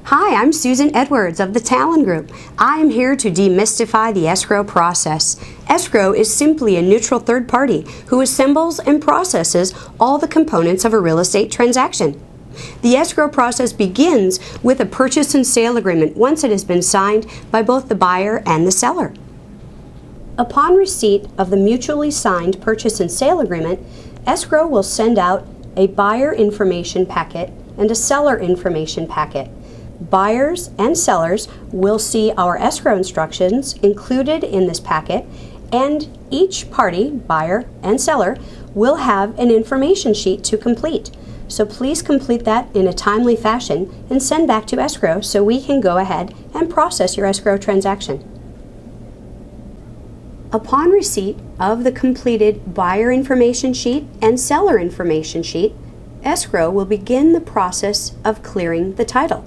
Hi, I'm Susan Edwards of the Talon Group. I am here to demystify the escrow process. Escrow is simply a neutral third party who assembles and processes all the components of a real estate transaction. The escrow process begins with a purchase and sale agreement once it has been signed by both the buyer and the seller. Upon receipt of the mutually signed purchase and sale agreement, escrow will send out a buyer information packet and a seller information packet. Buyers and sellers will see our escrow instructions included in this packet, and each party, buyer and seller, will have an information sheet to complete. So please complete that in a timely fashion and send back to escrow so we can go ahead and process your escrow transaction. Upon receipt of the completed buyer information sheet and seller information sheet, escrow will begin the process of clearing the title.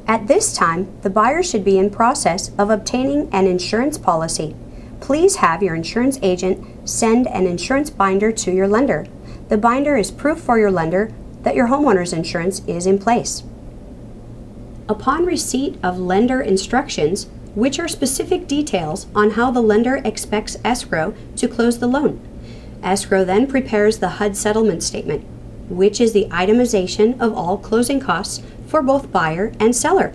At this time, the buyer should be in process of obtaining an insurance policy. Please have your insurance agent send an insurance binder to your lender. The binder is proof for your lender that your homeowner's insurance is in place. Upon receipt of lender instructions, which are specific details on how the lender expects escrow to close the loan, escrow then prepares the HUD settlement statement, which is the itemization of all closing costs for both buyer and seller.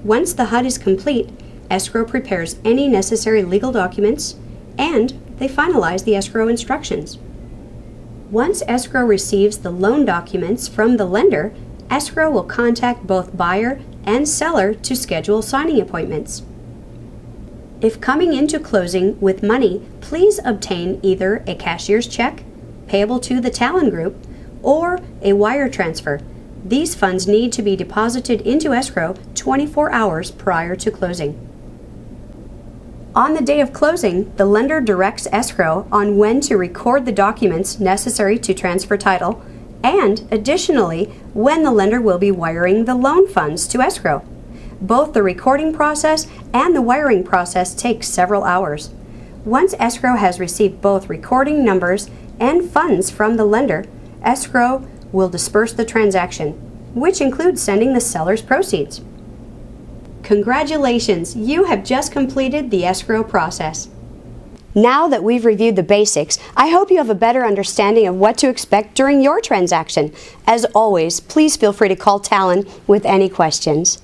Once the HUD is complete, escrow prepares any necessary legal documents and they finalize the escrow instructions. Once escrow receives the loan documents from the lender, escrow will contact both buyer and seller to schedule signing appointments. If coming into closing with money, please obtain either a cashier's check payable to the Talon Group or a wire transfer. These funds need to be deposited into escrow 24 hours prior to closing. On the day of closing, the lender directs escrow on when to record the documents necessary to transfer title, and additionally, when the lender will be wiring the loan funds to escrow. Both the recording process and the wiring process take several hours. Once escrow has received both recording numbers and funds from the lender, escrow will disperse the transaction, which includes sending the seller's proceeds. Congratulations, you have just completed the escrow process. Now that we've reviewed the basics, I hope you have a better understanding of what to expect during your transaction. As always, please feel free to call Talon with any questions.